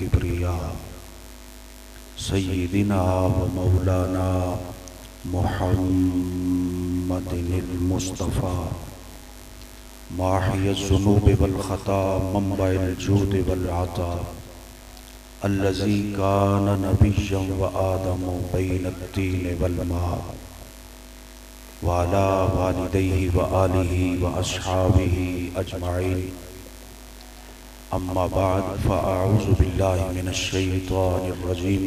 किब्रिया सय्यिदिना व मौलाना मुहम्मदिनिल मुस्तफ़ा माहिय्यज़ ज़ुनूब वल ख़ता मंबइल जूद वल अता अल्लज़ी कान नबिय्यन व आदम बैनत्तीन वल मा व अला वालिदैहि व आलिहि व अस्हाबिहि अजमाइन अम्मा बाद फ़अऊज़ु बिल्लाहि मिनश शैतानिर रजीम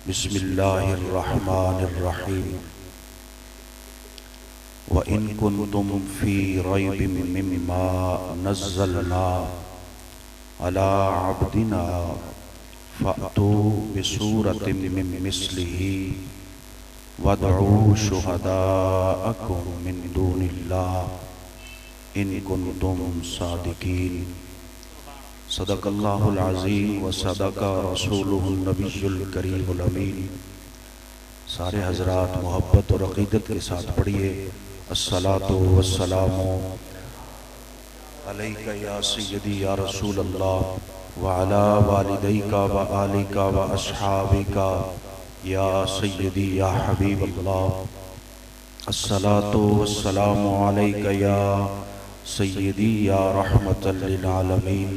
बिस्मिल्लाहिर रहमानिर रहीम व इन कुन्तुम फ़ी रैबिम मिम्मा नज़्ज़लना अला अब्दिना फ़अतू बिसूरतिम मिन मिस्लिही वदऊ शुहदाअकुम मिन दूनिल्लाह इन कुन्तुम सादिकीन। सदक़ल्लाहुल अज़ीम व सदक़ा रसूलुहुन नबियुल करीमुल अमीन। सारे हज़रात मोहब्बत और अक़ीदत के साथ पढ़िए अस्सलातु वस्सलामु अलैका या सय्यदी या रसूल अल्लाह व अला वालिदैका व आलिका व अस्हाबिका या सय्यदी या हबीब अल्लाह। अस्सलातु वस्सलामु अलैका या सय्यदी या रहमतल लिल आलमीन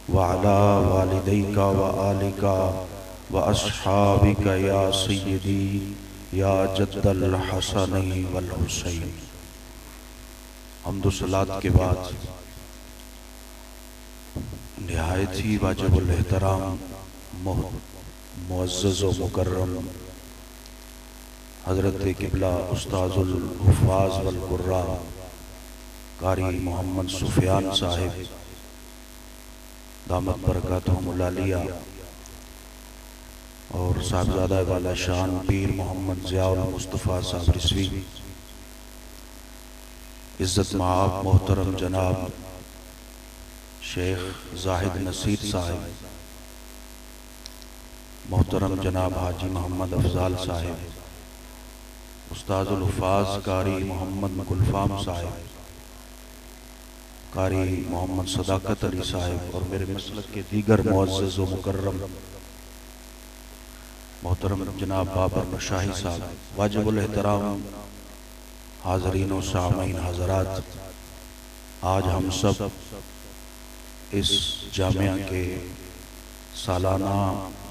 व अला वालिदैका व आलिका व अस्हाबिका या सय्यदी या जद्दल हसनैन वल हुसैन। हम्द व सलात के बाद निहायत ही वाजिबुल एहतराम मुअज़्ज़ज़ व मुकर्रम हज़रत क़िबला उस्ताज़ुल हुफ़ाज़ वल क़ुर्रा कारी मोहम्मद सुफ़ियान साहिब दामत बरकातहुमुल आलिया और साहबज़ादा वाला शान पीर मोहम्मद ज़ियाउल मुस्तफ़ा साहब रिज़वी, इज़्ज़त माआब मोहतरम जनाब शेख ज़ाहिद नसीर साहिब, मोहतरम जनाब हाजी मोहम्मद अफ़ज़ाल साहिब, उस्ताज़ुल हुफ़ाज़ कारी मोहम्मद गुलफ़ाम साहिब, कारी मोहम्मद सदाकत अली साहिब और मेरे मसलक के दीगर मुअज़्ज़ज़ व मुकर्रम मोहतरम जनाब बाबर नशाही साहब, वाजिबुल एहतराम हाज़रीन व सामीन हज़रात, आज हम सब इस जामिया के सालाना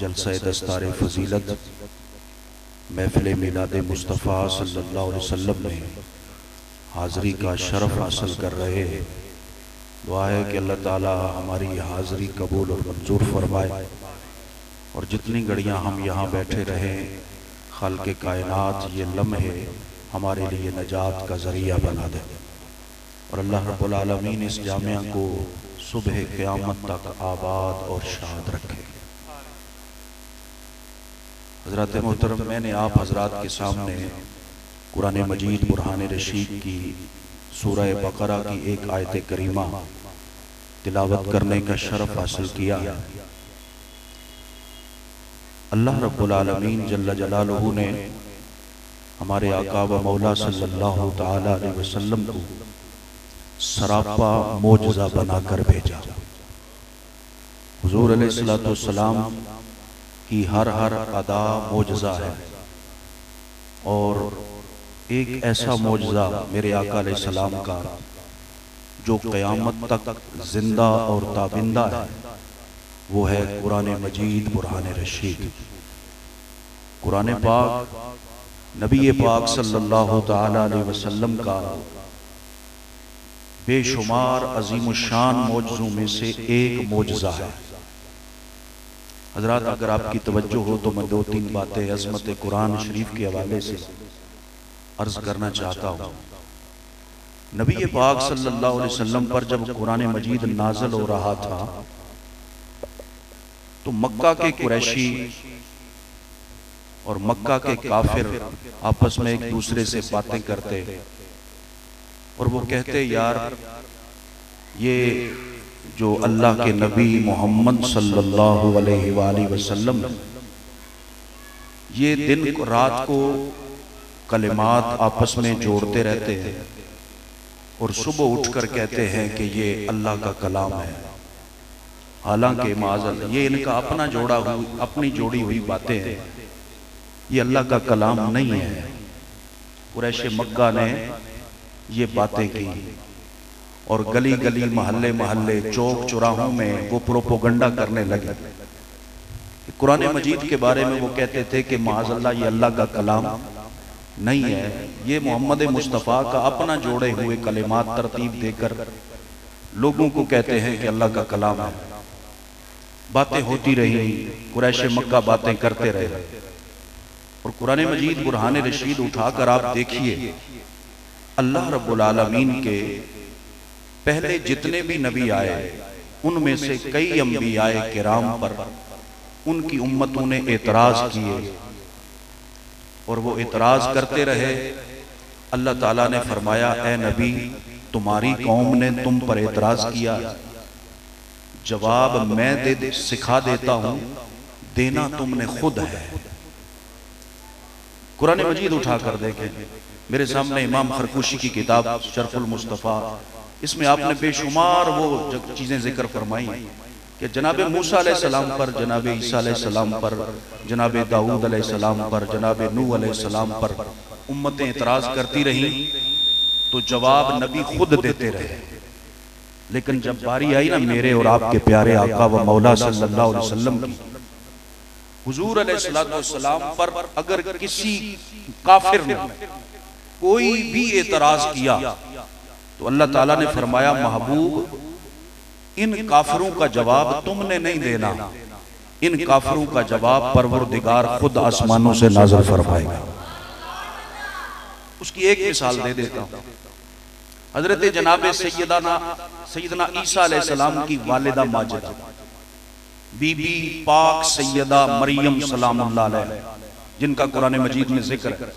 जलसा दस्तार फ़जीलत महफ़िल मिलाद मुस्तफ़ा सल्लल्लाहु अलैहि वसल्लम में हाज़री का शरफ़ हासिल कर रहे हैं। दुआ है कि अल्लाह ताला हमारी हाज़री कबूल और मंजूर फरमाए और जितनी घड़ियाँ हम यहाँ बैठे रहें खाल्क़े कायनात ये लम्हे हमारे लिए नजात का ज़रिया बना दे और अल्लाह रब्बुल आलमीन इस जामिया को सुबह क़यामत तक आबाद और शाद रखे। हज़रत मोहतरम, मैंने आप हज़रात के सामने कुरान मजीद बुरहान रशीद की सूरह बकरा की एक आयत करीमा तिलावत करने का शरफ़ हासिल किया। अल्लाह रब्बुल आलमीन जल्ल जलालुहु ने हमारे आका व मौला सल्लल्लाहु तआला अलैहि वसल्लम को सरापा मोजज़ा बनाकर भेजा। हुज़ूर अलैहिस्सलातु वस्सलाम की हर अदा मोजज़ा है और एक ऐसा मोजज़ा मेरे आका अलैहिस्सलाम का जो क़यामत तक जिंदा और ताबिंदा है, वो है कुरान मजीद बुरहान रशीद। कुरान पाक नबी पाक सल्लल्लाहु तआला अलैहि वसल्लम का बेशुमार अज़ीमुश्शान मोजज़ों में से एक मोजज़ा है। हज़रात, अगर आपकी तवज्जो हो तो मैं दो तीन बातें अज़मत कुरान शरीफ के हवाले से अर्ज़ करना चाहता हूँ। नबी पाक सल्लल्लाहु अलैहि वसल्लम पर जब कुरान मजीद नाज़िल हो रहा था तो मक्का के कुरैशी और मक्का के काफिर आपस में एक दूसरे से बातें करते और वो कहते, यार ये जो अल्लाह के नबी मोहम्मद सल्लल्लाहु अलैहि वसल्लम ये दिन रात को कलिमात आपस में जोड़ते रहते हैं और सुबह उठकर कहते हैं कि ये अल्लाह का कलाम है। हालांकि माज़ल ये इनका अपना जोड़ा हुई अपनी जोड़ी हुई बातें हैं, ये अल्लाह का कलाम नहीं है। कुरैश मक्का ने ये बातें की और गली गली महल्ले महल्ले चौक चौराहों में वो प्रोपोगंडा करने लगे। कुरान मजीद के बारे में वो कहते थे कि माज़अल्लाह ये अल्लाह का कलाम नहीं है, ये मोहम्मद मुस्तफ़ा का अपना जोड़े हुए कलिमात तरतीब देकर लोगों को कहते हैं कि अल्लाह का कलाम है। बातें होती रही, कुरैश मक्का बातें करते रहे और कुरान मजीद बुरहान रशीद उठाकर आप देखिए, अल्लाह रब्बुल आलमीन के पहले जितने भी नबी आए उनमें से कई अंबियाए किराम पर उनकी उम्मतों ने एतराज किए और वो एतराज करते रहे। अल्लाह ताला ने फरमाया, ए नबी तुम्हारी कौम ने तुम पर एतराज किया, जवाब मैं सिखा देता हूं, देना तुमने खुद है। कुरान मजीद उठाकर देखें, मेरे सामने इमाम खरकुशी की किताब शरफुल मुस्तफ़ा, इसमें आपने बेशुमार वो चीजें जिक्र फरमाई कि जनाबे मूसा अलैहिस्सलाम पर, जनाबे ईसा अलैहिस्सलाम पर, जनाबे दाऊद अलैहिस्सलाम पर, जनाबे नूह अलैहिस्सलाम पर उम्मतें एतराज करती रहीं तो जवाब नबी खुद देते रहे। लेकिन जब बारी आई ना मेरे और आपके प्यारे आका व मौला सल्लल्लाहु अलैहि वसल्लम की, हुजूर अलैहिस्सलाम पर अगर किसी काफिर ने कोई भी एतराज किया तो अल्लाह ताला ने फरमाया, महबूब इन काफिरों का जवाब तुमने नहीं देना, इन काफिरों का जवाब परवरदिगार खुद आसमानों से नाज़िल फरमाएगा। उसकी एक मिसाल दे देता हूं। हजरत जनाबे सैयदना ईसा अलैहिस्सलाम की वालिदा माजिदा बीबी पाक सैयदा मरियम सलामुल्लाह अलैहा, जिनका कुरान मजीद में जिक्र है,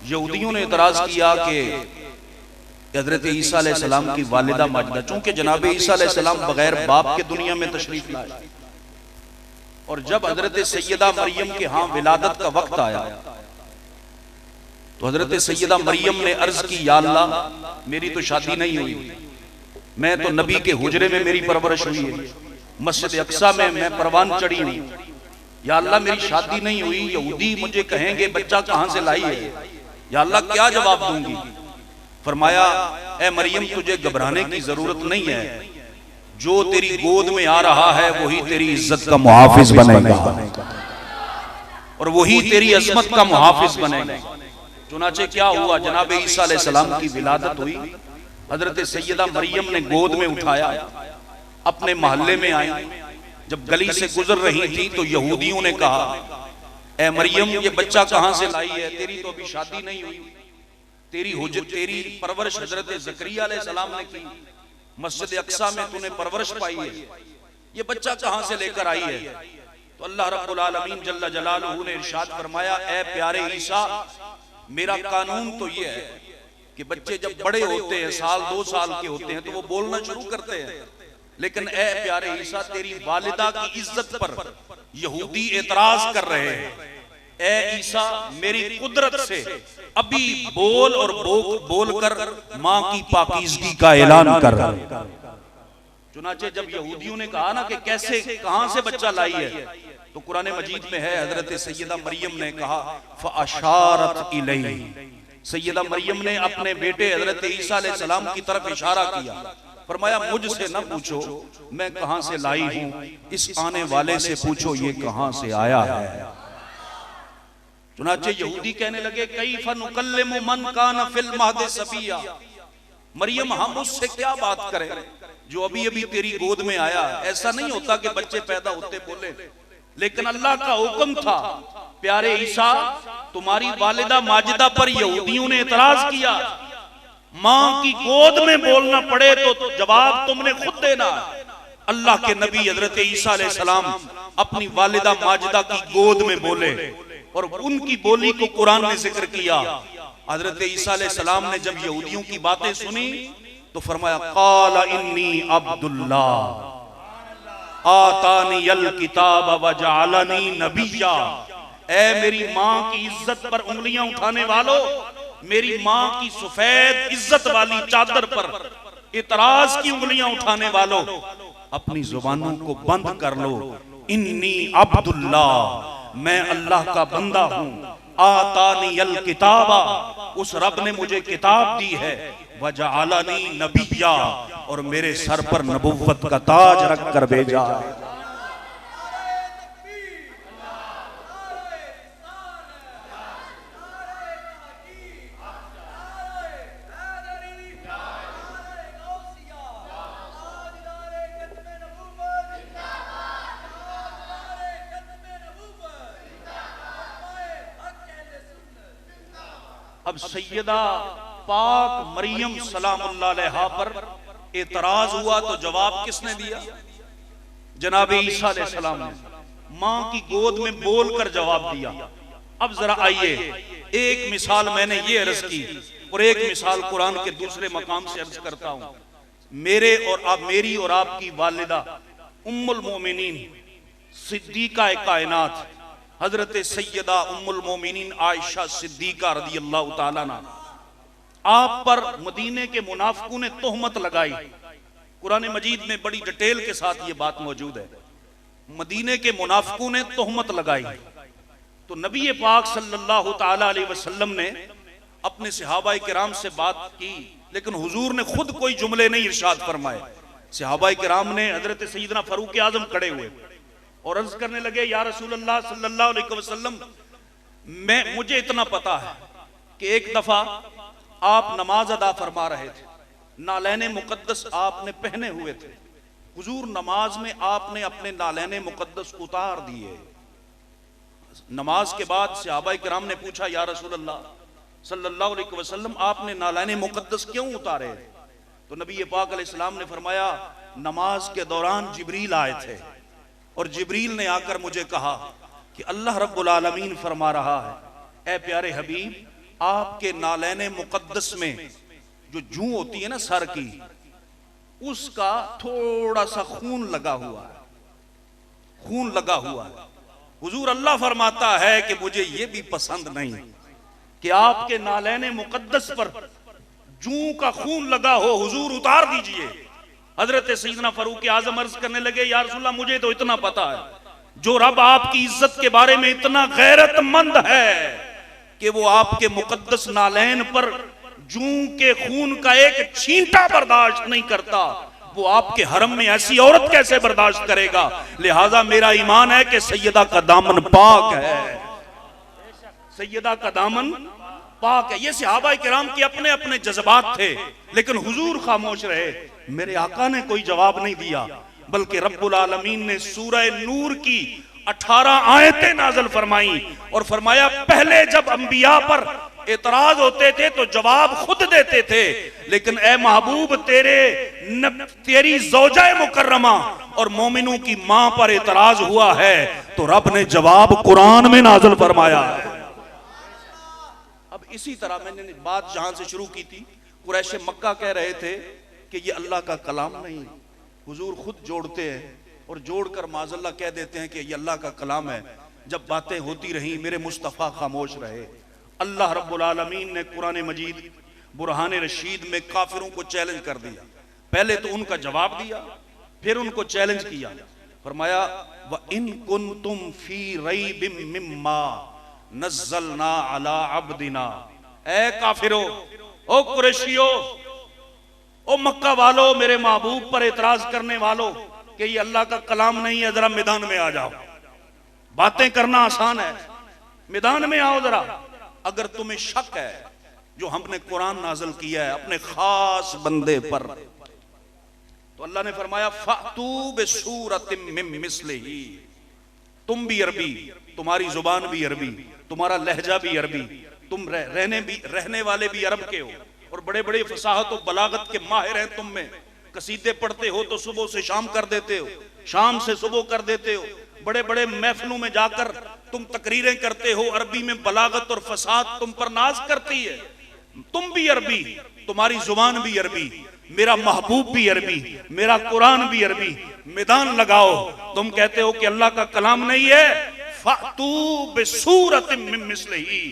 यहूदियों ने इतराज किया कि हजरत ईसा अलैहिस्सलाम की वालिदा माजिदा, चूंकि जनाबे ईसा अलैहिस्सलाम बगैर बाप के दुनिया में तशरीफ लाए और जब हजरत सैयदा मरियम के यहाँ विलादत का वक्त आया तो हजरत सैयदा मरियम ने अर्ज की, या अल्लाह मेरी तो शादी नहीं हुई, मैं तो नबी के हुजरे में मेरी परवरिश हुई है, मस्जिद अक्सा में मैं परवान चढ़ी हूं, या अल्लाह मेरी शादी नहीं हुई, यहूदी मुझे कहेंगे बच्चा कहां से लाई है, या अल्लाह क्या जवाब दूंगी। फरमाया, ए मरियम तुझे घबराने की जरूरत नहीं है, जो तेरी गोद में आ रहा है वही तेरी इज्जत का मुहाफिज बनेगा और वही तेरी अजमत का मुहाफिज बनेगा। चुनाचे क्या हुआ, जनाबे ईसा अलैहिस्सलाम की विलादत हुई, हजरत सैयदा मरियम ने गोद में उठाया, अपने मोहल्ले में आई, जब गली से गुजर रही थी तो यहूदियों ने कहा, ए मरियम ये बच्चा कहां से लाई है, तेरी तो अभी शादी नहीं हुई, तेरी परवरिश हजरत ज़करिया अलैहिस्सलाम ने की, मस्जिद अक्सा में तूने परवरिश पाई है, ये बच्चा कहां से लेकर आई है। तो अल्लाह रब्बुल आलमीन जल्ल जलालहू ने इरशाद फरमाया, ए प्यारे ईसा मेरा कानून तो ये है कि बच्चे जब बड़े होते हैं, साल 2 साल के होते हैं, तो वो बोलना शुरू करते हैं, लेकिन ए प्यारे ईसा तेरी वालिदा की इज्जत पर यहूदी एतराज कर रहे हैं, ए ईसा मेरी कुदरत से अभी बोल और बोलकर मां की पाकीज़गी का ऐलान कर। चुनाचे जब यहूदियों ने कहा ना कि कैसे कहां से बच्चा लाई है, तो कुरान मजीद में है हजरत सैयदा मरियम ने कहा, फ़अशारत इलैहि, सैयदा मरियम ने अपने बेटे हजरत ईसा अलैहिस्सलाम की तरफ इशारा किया, फरमाया मुझसे न पूछो मैं कहां से लाई हूं, इस आने वाले से पूछो ये कहां से आया है। चुनाचे यहूदी कहने लगे, कैफ़ नुकल्लिमु मन कान फिल महद सबिया, मरियम हम उससे क्या बात करें जो अभी अभी तेरी गोद में आया। ऐसा नहीं होता कि बच्चे पैदा होते बोले, लेकिन अल्लाह का हुक्म था, प्यारे ईसा तुम्हारी वालिदा माजिदा पर यहूदियों ने इतराज किया, मां की गोद में बोलना पड़े तो जवाब तुमने खुद देना। अल्लाह के नबी हजरत ईसा अलैहिस्सलाम अपनी वालिदा माजिदा की गोद में बोले और उनकी बोली को कुरान ने जिक्र किया। हजरत ईसा अलैहिस्सलाम ने जब यहूदियों की बातें सुनी तो फरमाया, क़ाला इन्नी अब्दुल्लाह आतानियल किताब व जअलनी नबिय्या, ए मेरी मां की इज्जत पर उंगलियां उठाने वालों, मेरी मां की सफेद इज्जत वाली चादर पर इतराज की उंगलियां उठाने वालों, अपनी जुबानों को बंद कर लो। इन्नी अब्दुल्लाह, मैं अल्लाह का बंदा हूं। आतानी अल किताबा, उस रब ने मुझे किताब दी है। वजअलनी नबिय्या, और मेरे सर पर नबुव्वत का ताज रख कर भेजा है। अब सैयदा पाक मरियम सलामुल्लाह अलैहा पर एतराज हुआ तो जवाब किसने दिया? जनाब ईसा अलैहिस्सलाम ने मां की गोद में बोलकर जवाब दिया। अब जरा आइए, एक मिसाल मैंने ये अर्ज की और एक मिसाल कुरान के दूसरे मकाम से अर्ज करता हूं। मेरी और आपकी वालिदा उम्मुल मोमिनीन सिद्दीका कायनात हजरत सैयदा उम्मुल मोमिनीन आयशा सिद्दीका रज़ियल्लाहु ताला अन्हा, आप पर मदीने के मुनाफिकों ने तोहमत लगाई। कुरान मजीद में बड़ी डिटेल के साथ ये बात मौजूद है। मदीने के मुनाफिकों ने तोहमत लगाई तो नबी पाक सल्लल्लाहु ताला अलैहि वसल्लम ने अपने सहाबाए किराम से बात की, लेकिन हुजूर ने खुद कोई जुमले नहीं इरशाद फरमाए। सहाबाए किराम ने हजरत सैयदना फारूक आजम खड़े हुए और अर्ज करने लगे, या रसूल अल्लाह सल्लल्लाहु अलैहि वसल्लम, मुझे इतना पता है कि एक दफा आप नमाज अदा फरमा रहे थे, नालैने मुकद्दस आपने पहने हुए थे। हुजूर नमाज में आपने अपने नालैने मुकद्दस उतार दिए। नमाज के बाद सहाबाए किराम ने पूछा, या रसूल अल्लाह सल्लल्लाहु अलैहि वसल्लम, आपने नालैने मुकद्दस क्यों उतारे? तो नबी पाक अलैहिस्सलाम ने फरमाया, नमाज के दौरान जिब्रील आए थे और जिब्रील ने आकर मुझे कहा कि अल्लाह रब्बुल आलमीन फरमा रहा है, ए प्यारे हबीब, आपके नालैने मुकद्दस में जो जूं होती है ना सर की, उसका थोड़ा सा खून लगा हुआ है, खून लगा हुआ है। हुजूर अल्लाह फरमाता है कि मुझे ये भी पसंद नहीं कि आपके नालैने मुकद्दस पर जूं का खून लगा हो, हुजूर उतार दीजिए। हजरत सैयदना फारूक आजम अर्ज करने लगे, या रसूलल्लाह, मुझे तो इतना पता है, जो रब आपकी इज्जत के बारे में इतना गैरतमंद है कि वो आपके मुकद्दस नालैन पर जूं के खून का एक छींटा बर्दाश्त नहीं करता, वो आपके हरम में ऐसी औरत कैसे बर्दाश्त करेगा? लिहाजा मेरा ईमान है कि सैयदा का दामन पाक है, सैयदा का दामन पाक है। ये सहाबाए किराम के अपने अपने जज्बात थे, लेकिन हुजूर खामोश रहे। मेरे आका ने कोई जवाब नहीं दिया, बल्कि रब्बुल आलमीन ने सूरह नूर की 18 आयतें नाज़िल फरमाई और फरमाया, पहले जब अंबिया पर एतराज होते थे तो जवाब खुद देते थे, लेकिन ए महबूब, तेरी ज़ौजा मुकर्रमा और मोमिनों की मां पर एतराज हुआ है तो रब ने जवाब कुरान में नाज़िल फरमाया है। अब इसी तरह मैंने बात जहां से शुरू की थी, कुरैश मक्का कह रहे थे कि ये अल्लाह का कलाम नहीं। हुजूर खुद जोड़ते हैं और जोड़कर माज़अल्लाह कह देते हैं कि ये अल्लाह का कलाम है। जब बातें होती रही, मेरे मुस्तफ़ा खामोश रहे। अल्लाह रब्बुल आलमीन ने कुरान मजीद बुरहान रशीद में काफिरों को चैलेंज कर दिया। पहले तो उनका जवाब दिया, फिर उनको चैलेंज किया। फरमाया, व इन कुंतुम फी रैबिम मिम्मा नज़्ज़लना अला अब्दिना, ए काफिरो, ओ कुरैशियो, ओ मक्का वालों, मेरे महबूब पर एतराज करने वालों कि ये अल्लाह का कलाम नहीं है, जरा मैदान में आ जाओ। बातें करना आसान है, मैदान में आओ जरा। अगर तुम्हें शक है जो हमने कुरान नाज़िल किया है अपने खास बंदे पर, तो अल्लाह ने फरमाया, फ़अतू बिसूरतिम मिन मिस्लिही, तुम भी अरबी, तुम्हारी जुबान भी अरबी, तुम्हारा लहजा भी अरबी, तुम रहने वाले भी अरब के हो और बड़े बड़े फसाहत और बलागत के माहिर हैं तुम में। कसीदे पढ़ते हो तो सुबह से शाम कर देते हो, शाम से सुबह कर देते हो। बड़े बड़े महफिलों में जाकर तुम तकरीरें करते हो, अरबी में बलागत और फसाद तुम पर नाज करती है। तुम भी अरबी, तुम्हारी जुबान भी अरबी, मेरा महबूब भी अरबी, मेरा कुरान भी अरबी। मैदान लगाओ। तुम कहते हो कि अल्लाह का कलाम नहीं है, फ़अतू बिसूरतिम मिन मिस्लिही,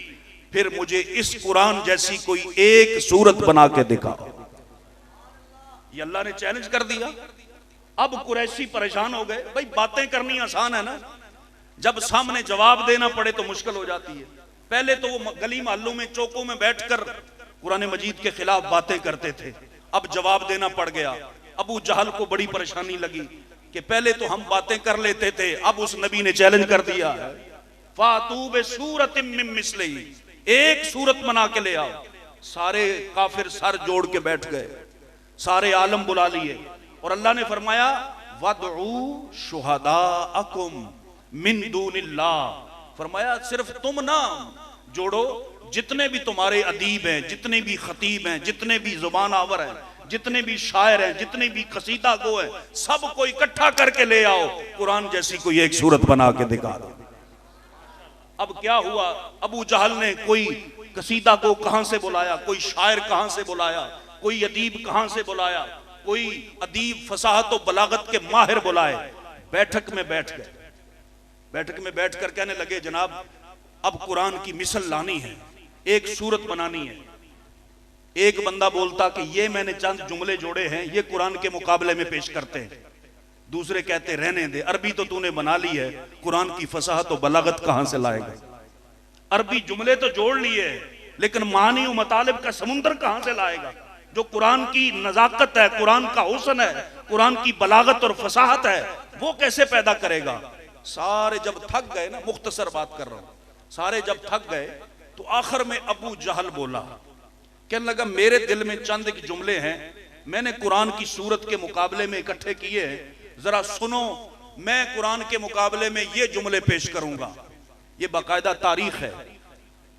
फिर मुझे इस कुरान जैसी कोई एक सूरत बना के दिखाओ। ये अल्लाह ने चैलेंज कर दिया। अब कुरैशी परेशान हो गए, भाई बातें करनी आसान है ना, जब सामने जवाब देना पड़े तो मुश्किल हो जाती है। पहले तो वो गली मोहल्लों में चौकों में बैठकर कुरान मजीद के खिलाफ बातें करते थे, अब जवाब देना पड़ गया। अबू जहल को बड़ी परेशानी लगी कि पहले तो हम बातें कर लेते थे, अब उस नबी ने चैलेंज कर दिया है, फातू बिसूरतिम मिन मिस्लिही, एक सूरत बना के ले आओ। सारे काफिर सर जोड़ के बैठ गए, सारे आलम बुला लिए और अल्लाह ने फरमाया वदऊ शुहदाअकुम मिन दूनिल्लाह, फरमाया सिर्फ तुम ना जोड़ो, जितने भी तुम्हारे अदीब हैं, जितने भी खतीब हैं, जितने भी जुबान आवर हैं, जितने भी शायर हैं, जितने भी कसीदा गो हैं, सबको इकट्ठा करके ले आओ, कुरान जैसी कोई एक सूरत बना के दिखा दो। अब क्या हुआ, अबू जहल ने कोई कसीदा को कहां से बुलाया, कोई शायर कहां से बुलाया, कोई अदीब कहां से बुलाया, कोई अदीब फसाहत और बलागत के माहिर बुलाए। बैठक में बैठ गए, बैठक में बैठकर कहने लगे जनाब अब कुरान की मिसल लानी है, एक सूरत बनानी है। एक बंदा बोलता कि ये मैंने चंद जुमले जोड़े हैं, ये कुरान के मुकाबले में पेश करते हैं। दूसरे कहते रहने दे, अरबी तो तूने बना ली है, कुरान की फसाहत और बलागत कहां से लाएगा। अरबी जुमले तो जोड़ लिए लेकिन मानी और मतालिब का समुंदर कहां से लाएगा। जो कुरान की नजाकत है, कुरान का हुस्न है, कुरान की बलागत और फसाहत है, वो कैसे पैदा करेगा। सारे जब थक गए ना, मुख्तसर बात कर रहा हूं, सारे जब थक गए तो आखिर में अबू जहल बोला, कहने लगा मेरे दिल में चंद एक जुमले हैं, मैंने कुरान की सूरत के मुकाबले में इकट्ठे किए हैं, जरा सुनो, मैं कुरान के मुकाबले में ये जुमले पेश करूंगा। ये बाकायदा तारीख है।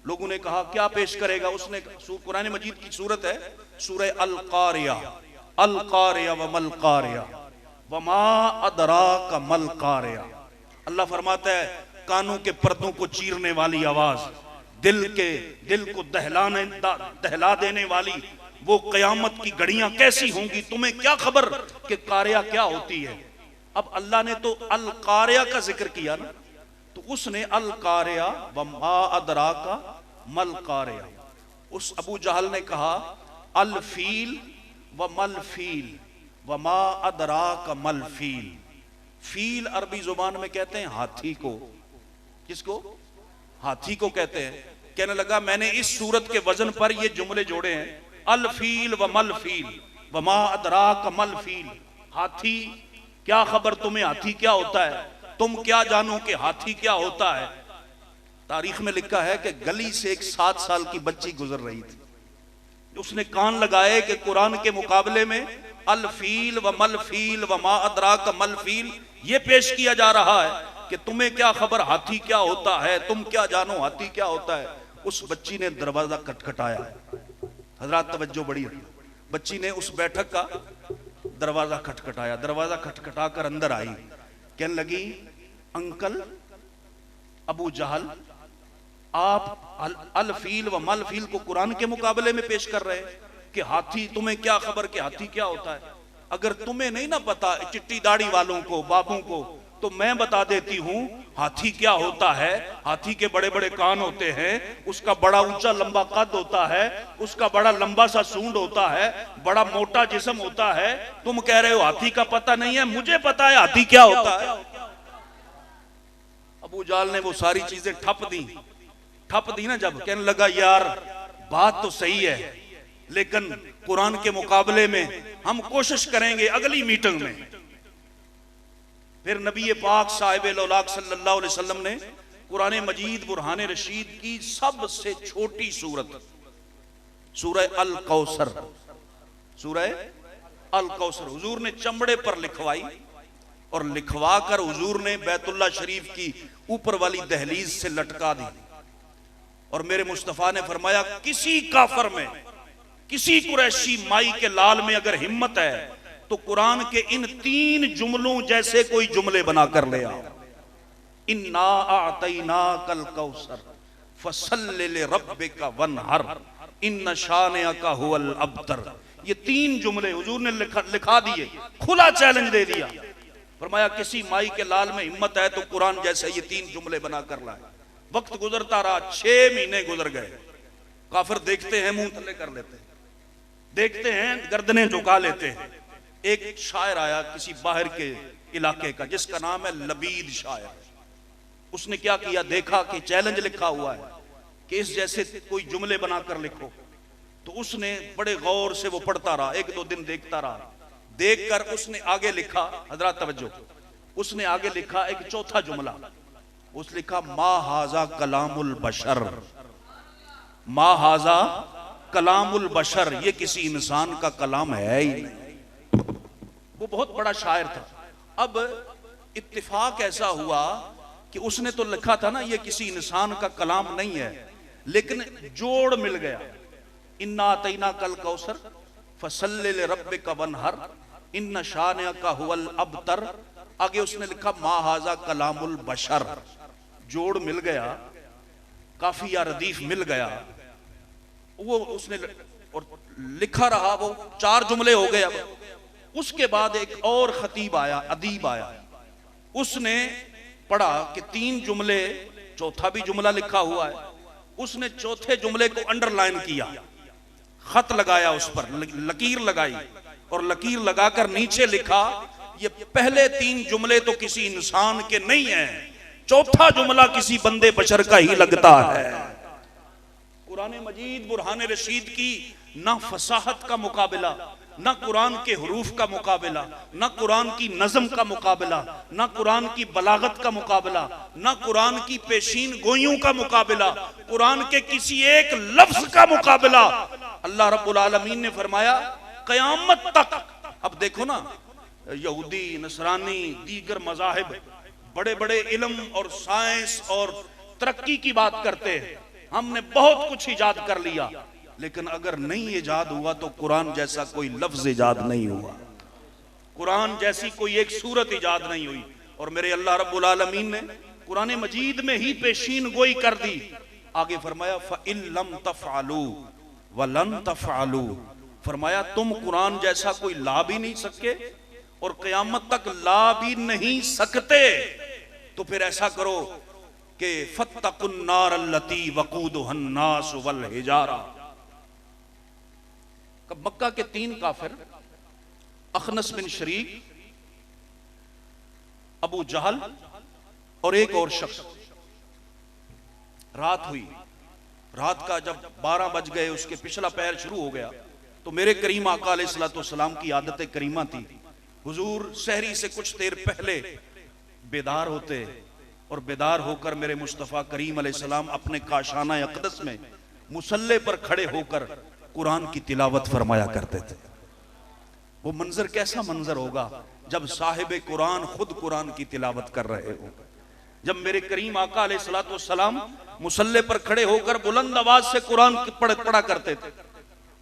लोगों ने कहा क्या पेश करेगा, उसने कुरान मजीद की सूरत है सूरह अल कारिया, अल कारिया व मल कारिया वमा अदराका मल कारिया। अल्लाह फरमाता है कानों के पर्दों को चीरने वाली आवाज, दिल को दहला देने वाली वो कयामत की घड़ियां कैसी होंगी, तुम्हें क्या खबर कि कारिया क्या होती है। अब अल्लाह ने तो अल कारिया का जिक्र किया ना, तो उसने अल कारिया व मा अदराका मल कारिया, उस अबू जहल ने कहा अल फील व मल फील व मा अदराका मल फील। फील अरबी जुबान में कहते हैं हाथी को, किसको, हाथी को कहते हैं। कहने लगा मैंने इस सूरत के वजन पर ये जुमले जोड़े हैं, अल फील व मल फील व मा अदराका मल फील। हाथी, क्या खबर तुम्हें हाथी क्या होता है, तुम क्या जानो कि हाथी क्या होता है। तारीख में लिखा है कि गली से एक 7 साल की बच्ची गुजर रही थी, उसने कान लगाए कि कुरान के मुकाबले में अल फील व मल फील व मा अदराका मल फील ये पेश किया जा रहा है कि तुम्हें क्या खबर हाथी क्या होता है, तुम क्या जानो हाथी क्या होता है। उस बच्ची ने दरवाजा खटखटाया, हजरात तवज्जो बड़ी, बच्ची ने उस बैठक का दरवाजा खटखटाया, दरवाजा खटखटा कर अंदर आई, कहने लगी अंकल अबू जहल आप अल फील व मल फील को कुरान के मुकाबले में पेश कर रहे हैं कि हाथी, तुम्हें क्या खबर कि हाथी क्या होता है। अगर तुम्हें नहीं ना पता चिट्टी दाढ़ी वालों को, बाबू को, तो मैं बता देती हूं हाथी क्या होता है। हाथी के बड़े बड़े कान होते हैं, उसका बड़ा ऊंचा लंबा कद होता है, उसका बड़ा लंबा सा सूंड होता है, बड़ा मोटा जिस्म होता है। तुम कह रहे हो हाथी का पता नहीं है, मुझे पता है हाथी क्या होता है। अबू जाल ने वो सारी चीजें ठप दी ना, जब कहने लगा यार बात तो सही है लेकिन कुरान के मुकाबले में हम कोशिश करेंगे अगली मीटिंग में। फिर नबी पाक साहिब लौलाक सल्लल्लाहु अलैहि वसल्लम ने कुरान मजीद बुरहान रशीद की सबसे छोटी सूरत सूरह अल कौसर, सूरह अल कौसर हुजूर ने चमड़े पर लिखवाई और लिखवा कर हुजूर ने बैतुल्लाह शरीफ की ऊपर वाली दहलीज से लटका दी। और मेरे मुस्तफा ने फरमाया किसी काफर में, किसी कुरैशी माई के लाल में अगर हिम्मत है तो कुरान के इन 3 जुमलों जैसे कोई जुमले बना कर ले आओ। इन्ना आतैना कल कौसर फसल्लि लिरब्बिका वनहर इन्न शानिअका हुवल अब्तर। ये 3 जुमले हुजूर ने लिखा दिए, खुला चैलेंज दे दिया। फरमाया किसी माई के लाल में हिम्मत है तो कुरान जैसे ये 3 जुमले बना कर लाए। वक्त गुजरता रहा, 6 महीने गुजर गए। काफिर देखते हैं मुंह थल्ले कर लेते हैं, देखते हैं गर्दनें झुका लेते हैं, एक शायर आया किसी बाहर के इलाके का जिसका नाम है लबीद शायर। उसने क्या किया, देखा कि चैलेंज लिखा हुआ है कि इस जैसे कोई जुमले बनाकर लिखो। तो उसने बड़े गौर से वो पढ़ता रहा, एक दो दिन देखता रहा। देखकर उसने आगे लिखा, हजरात तवज्जो, उसने आगे लिखा एक चौथा जुमला। उसने लिखा मा हाजा कलामुल बशर, मा हाजा कलामुल बशर, ये किसी इंसान का कलाम है ही नहीं। वो बहुत बड़ा शायर था। अब इत्तेफाक ऐसा हुआ कि उसने तो लिखा था ना ये किसी इंसान का कलाम नहीं है, लेकिन जोड़ मिल गया। इन्ना अतैना कल कौसर फसल्ले लिरब्बिका वनहर इन्न शानिअका हुवल अबतर। आगे उसने लिखा मा हाजा कलामुल बशर, जोड़ मिल गया, काफिया रदीफ मिल गया। वो उसने और लिखा रहा, वो 4 जुमले हो गए। अब उसके बाद एक और खतीब आया, अदीब आया। उसने पढ़ा कि 3 जुमले, चौथा भी जुमला लिखा हुआ है। उसने चौथे जुमले को अंडरलाइन किया, खत लगाया, उस पर लकीर लगाई और लकीर लगाकर नीचे लिखा ये पहले 3 जुमले तो किसी इंसान के नहीं है, चौथा जुमला किसी बंदे बशर का ही लगता है। कुरान मजीद बुरहान रशीद की ना फसाहत का मुकाबला, ना कुरान के हुरूफ का मुकाबला, ना कुरान की नज़म का मुकाबला, ना कुरान की बलागत का मुकाबला, ना कुरान की पेशीन गोइयों का मुकाबला, कुरान के किसी एक लफ्ज का मुकाबला। अल्लाह रब्बुल आलमीन ने फरमाया क़यामत तक। अब देखो ना, यहूदी, नसरानी, दीगर मज़ाहिब बड़े बड़े इल्म और साइंस और तरक्की की बात करते हैं, हमने बहुत कुछ इजाद कर लिया, लेकिन अगर नहीं इजाद हुआ तो कुरान जैसा कोई लफ्ज इजाद नहीं हुआ, कुरान जैसी कोई एक सूरत इजाद नहीं हुई। और मेरे अल्लाह रब्बुल आलमीन ने कुरान मजीद में ही पेशीन गोई कर दी। आगे फरमाया फ़इन लम तफ़अलू वलन तफ़अलू, फरमाया तुम कुरान जैसा कोई ला भी नहीं सके और क़यामत तक ला भी नहीं सकते, तो फिर ऐसा करो कि फत्तकुन नार अल्लती वक़ूदुहन नास वल हिजारा। मक्का के 3 काफिर, अखनस बिन शरीक, अबू जहल और एक और शख्स, रात हुई। रात का जब 12 बज गए, उसके पिछला पैर शुरू हो गया, तो मेरे करीम आका अलैहिस्सलाम की आदत करीमा थी, हुजूर सहरी से कुछ देर पहले बेदार होते और बेदार होकर मेरे मुस्तफ़ा करीम अलैहिस्सलाम अपने काशाना अक़दस में मुसल्ले पर खड़े होकर कुरान की तिलावत फरमाया करते थे। वो मंजर कैसा मंजर होगा जब साहिब कुरान खुद कुरान की तिलावत कर रहे हो। जब मेरे करीम आका अलैहिस्सलाम मुसल्ले पर खड़े होकर बुलंद आवाज से कुरान पढ़ा करते थे।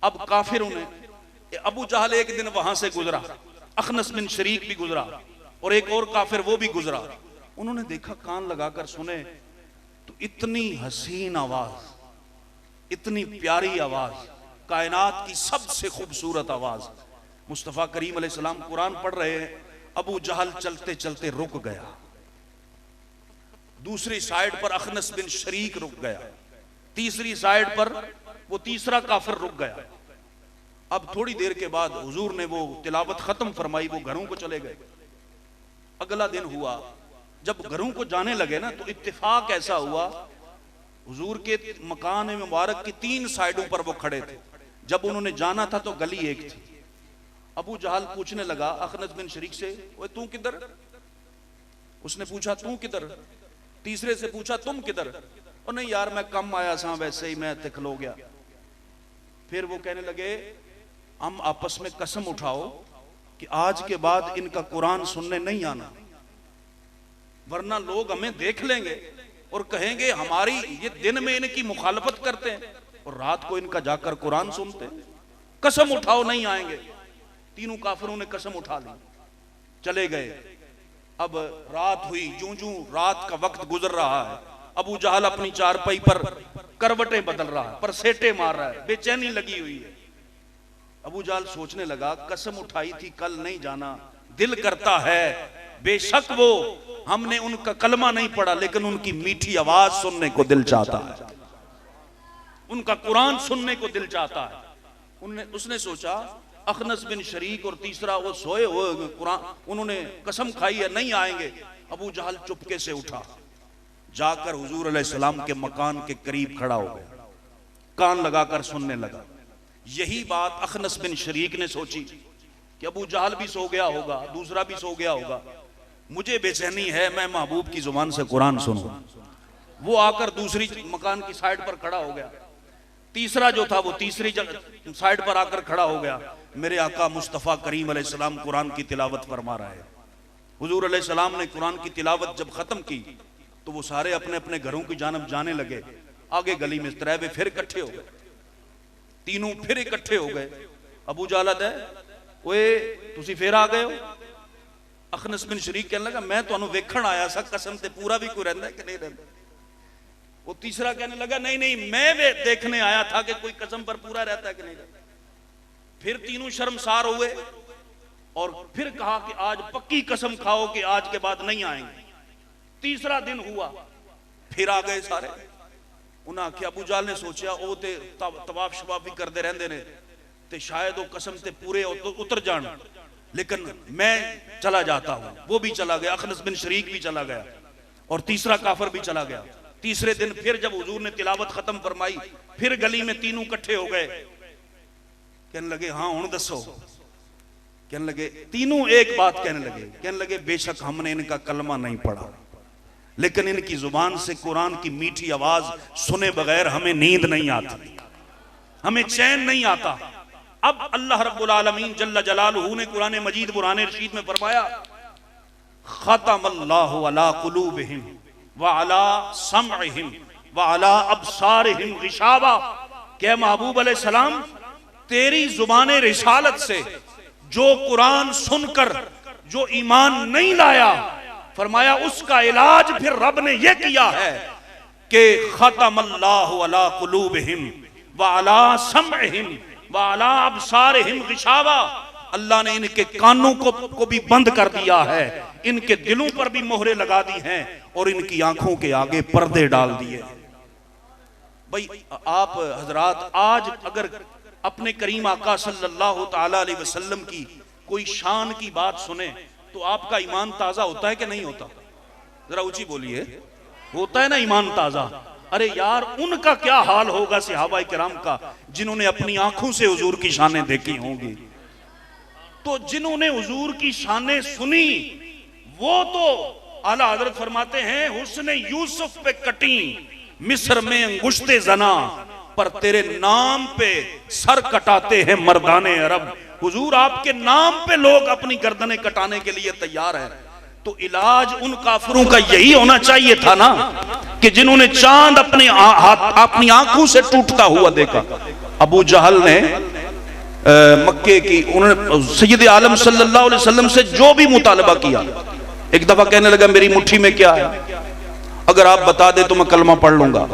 अब काफिरों ने, अबू जहल एक दिन वहां से गुजरा, अखनस बिन शरीक भी गुजरा और एक और काफिर वो भी गुजरा। उन्होंने देखा, कान लगाकर सुने तो इतनी हसीन आवाज, इतनी प्यारी आवाज, कायनात की सबसे खूबसूरत आवाज। मुस्तफ़ा करीम अलैहिस्सलाम कुरान पढ़ रहे हैं, अबू जहल चलते चलते रुक गया, दूसरी साइड पर अखनस बिन शरीक रुक गया, तीसरी साइड पर वो तीसरा काफिर रुक गया। अब थोड़ी देर के बाद हुजूर ने वो तिलावत खत्म फरमाई, वो घरों को चले गए। अगला दिन हुआ, जब घरों को जाने लगे ना, तो इत्तेफाक ऐसा हुआ, हुजूर के मकान मुबारक की 3 साइडों पर वो खड़े थे। जब उन्होंने जाना था तो गली एक थी। अबू जहल पूछने लगा अखनस बिन शरीक से, ओए तू किधर? उसने पूछा तू किधर? तीसरे से पूछा तुम किधर? और नहीं यार मैं कम आया था, वैसे ही मैं खलो गया। फिर वो कहने लगे हम आपस में कसम उठाओ कि आज के बाद इनका कुरान सुनने नहीं आना, वरना लोग हमें देख लेंगे और कहेंगे हमारी ये दिन में इनकी मुखालफत करते हैं और रात को इनका जाकर कुरान सुनते हैं। कसम उठाओ नहीं आएंगे। तीनों काफिरों ने कसम उठा ली, चले गए। अब रात हुई, जूं जूं रात का वक्त गुजर रहा है, अबू जहल अपनी चारपाई पर करवटें बदल रहा है, पर सेटे मार रहा है, बेचैनी लगी हुई है। अबू जहल सोचने लगा, कसम उठाई थी कल नहीं जाना, दिल करता है बेशक वो हमने उनका कलमा नहीं पढ़ा, लेकिन उनकी मीठी आवाज सुनने को दिल चाहता है, उनका कुरान सुनने को दिल चाहता है। उसने सोचा अखनस बिन शरीक और तीसरा वो सोए हुए कुरान, उन्होंने कसम खाई है नहीं आएंगे। अबू जहल चुपके से उठा, जाकर हुजूर अलैहिस्सलाम के मकान के करीब खड़ा हो गया, कान लगाकर सुनने लगा। यही बात अखनस बिन शरीक ने सोची कि अबू जहल भी सो गया होगा, दूसरा भी सो गया होगा, मुझे बेचैनी है, मैं महबूब की जुबान से कुरान सुनूं। वो आकर दूसरी मकान की साइड पर खड़ा हो गया। तीसरा जो था वो तीसरी साइड पर आकर खड़ा हो गया। मेरे आका मुस्तफ़ा करीम अलैहिस्सलाम कुरान की तिलावत फरमा रहा है। हुजूर अलैहिस्सलाम ने कुरान की तिलावत जब खत्म की तो वो सारे अपने अपने घरों की जानब जाने लगे। आगे गली में त्रैवे फिर इकट्ठे हो गए, तीनों फिर इकट्ठे हो गए। अबू जहल है ओए तुसी फिर आ गए हो। अखनस बिन शरीक कहने लगा मैं तुहानू वेखण आया सा, कसम ते पूरा भी कोई रहंदा है कि नहीं रहंदा। वो तीसरा कहने लगा नहीं नहीं मैं वे देखने आया था कि कोई कसम पर पूरा रहता है कि नहीं रहता। फिर तीनों शर्मसार हुए और फिर कहा कि आज पक्की कसम खाओ कि आज के बाद नहीं आएंगे। तीसरा दिन हुआ, फिर आ गए सारे। उन्हें आख्या, अबू जहल ने सोचा वो ते तवाफ शवाफ भी करते रहते ने ते शायद वो कसम ते पूरे उतर जान, लेकिन मैं चला जाता हूं। वो भी चला गया, अखनस बिन शरीक भी चला गया और तीसरा काफर भी चला गया। तीसरे दिन फिर जब हुजूर ने तिलावत खत्म फरमाई, फिर गली में तीनों इकट्ठे हो गए। कहने लगे हाँ हुण दसो। कहने लगे, तीनों एक बात कहने लगे बेशक हमने इनका कलमा नहीं पढ़ा, लेकिन इनकी जुबान से कुरान की मीठी आवाज सुने बगैर हमें नींद नहीं आती, हमें चैन नहीं आता। अब अल्लाह रब्बुल आलमीन जल्ल जलालुहू ने कुरान मजीद कुरान रशीद में फरमाया, खतमल्लाहु अला कुलूबिहिम व अला समइहिम व अला अबसारिहिम गिशावा। क्या महबूब अलैहिस्सलाम तेरी जुबान रिसालत से जो कुरान सुनकर जो ईमान नहीं लाया, फरमाया उसका इलाज फिर रब ने यह किया है कि खतमल्लाहु अला कुलूबिहिम व अला समइहिम व अला अबसारिहिम गिशावा। अल्लाह ने इनके कानों को भी बंद कर दिया है, इनके दिलों पर भी मोहरे लगा दी हैं और इनकी आंखों के आगे पर्दे डाल दिए। भाई आप हजरात आज अगर अपने करीम आका सल्लल्लाहु ताला अलैहि वसल्लम की कोई शान की बात सुने तो आपका ईमान ताजा होता है कि नहीं होता? जरा ऊंची बोलिए, होता है ना ईमान ताजा? अरे यार उनका क्या हाल होगा सहाबाए किराम का जिन्होंने अपनी आंखों से हुजूर की शानें देखी होंगी। तो जिन्होंने हुजूर की शानें सुनी वो तो आला हजरत फरमाते हैं हुस्ने यूसुफ पे कटी मिस्र में अंगुश्ते जना, पर तेरे नाम पे सर कटाते हैं मर्दाने अरब। हुजूर आपके नाम पे लोग अपनी गर्दनें कटाने के लिए तैयार हैं। तो इलाज उन काफिरों का यही होना चाहिए था ना कि जिन्होंने चांद अपनी आंखों से टूटता हुआ देखा। अबू जहल ने मक्के की उन्होंने सैयद आलम सल्लल्लाहु अलैहि वसल्लम से जो भी मुतालबा किया, एक दफा कहने लगा मेरी मुट्ठी में क्या है, अगर आप बता दे तो मैं कलमा पढ़ लूंगा।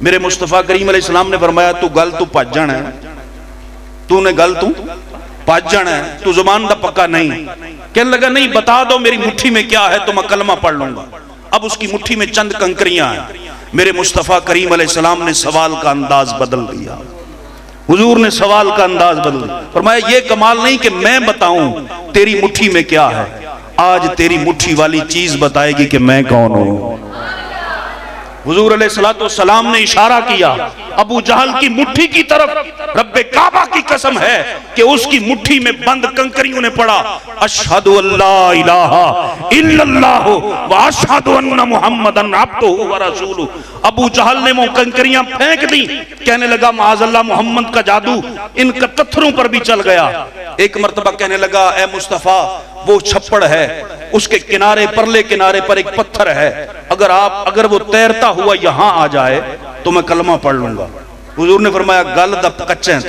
मेरे मुस्तफा करीम अलैहिस्सलाम ने फरमाया तू गल तू भजन है, तूने गल तू भजन है, तू जुबान दा पक्का नहीं। कहने लगा नहीं बता दो मेरी मुट्ठी में क्या है तो मैं कलमा पढ़ लूंगा। अब उसकी मुट्ठी में चंद कंकरियां हैं। मेरे मुस्तफा करीम अलैहिस्सलाम ने सवाल का अंदाज बदल दिया। हुजूर ने सवाल का अंदाज बदल दिया। फरमाया ये कमाल नहीं कि मैं बताऊं तेरी मुट्ठी में क्या है, आज तेरी मुट्ठी वाली चीज बताएगी कि मैं कौन हूं। हुजूर अलैहिस्सलाम ने इशारा किया अबू जहल की मुट्ठी की तरफ। रब्बे काबा की कसम है कि उसकी मुट्ठी में बंद कंकरियों ने पड़ा अशहदु अल्ला इलाहा इल्लल्लाह व अशहदु अन्ना मुहम्मदन अब्दुहु व रसूलुहु। अबू जहल ने वो कंकरियां फेंक दी। कहने लगा माज़अल्लाह मोहम्मद का जादू इन पत्थरों पर भी चल गया। एक मर्तबा कहने लगा ए मुस्तफा वो छप्पड़ है, उसके किनारे परले किनारे पर एक पत्थर है, अगर वो तैरता हुआ यहां आ जाए तो मैं कलमा पढ़ लूंगा। हुजूर ने फरमाया गल द कच्चे हैं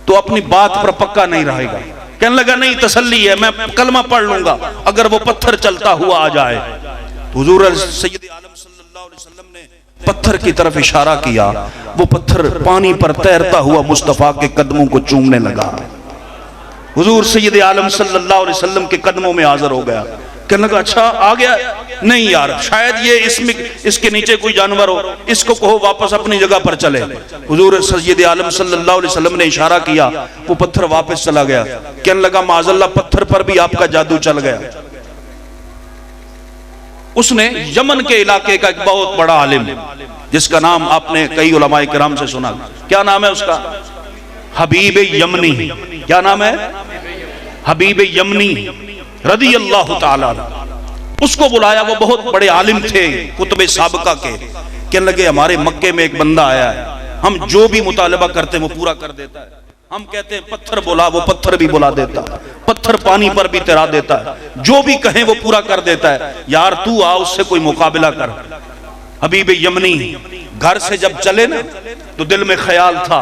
तो अपनी बात पर पक्का नहीं रहेगा। कहने लगा नहीं तसल्ली है, मैं कलमा पढ़ लूंगा अगर वो पत्थर चलता हुआ आ जाए। हुजूर सैयद आलम सल्लल्लाहु अलैहि वसल्लम ने पत्थर की तरफ इशारा किया। वो पत्थर पानी पर तैरता हुआ मुस्तफा के कदमों को चूमने लगा। हुजूर सैयद आलम सल्लल्लाहु अलैहि वसल्लम के कदमों में हाजिर हो गया। कहने लगा अच्छा आ गया। नहीं यार, शायद ये इसमें इसके नीचे कोई जानवर हो, इसको कहो वापस अपनी जगह पर चले। हुजूर सय्यद आलम सल्लल्लाहु अलैहि वसल्लम ने इशारा किया, वो पत्थर वापस चला गया। कहने लगा माज़अल्लाह, पत्थर पर भी आपका जादू चल गया। उसने यमन के इलाके का एक बहुत बड़ा आलिम, जिसका नाम आपने कई उलमाए किराम से सुना, क्या नाम है उसका? हबीब यमनी। क्या नाम है? हबीब यमनी रदी अल्लाह ताला। उसको बुलाया, वो बहुत बड़े आलिम थे कुतुब साबका के। कहने लगे हमारे मक्के में एक बंदा आया है, हम जो भी मुतालबा करते हैं वो पूरा कर देता है। हम कहते हैं पत्थर बुला, वो पत्थर भी बुला देता है, पत्थर पानी पर भी तैरा देता है, जो भी कहें वो पूरा कर देता है। यार तू आ, उससे कोई मुकाबला कर। हबीब यमनी घर से जब चले ना तो दिल में ख्याल था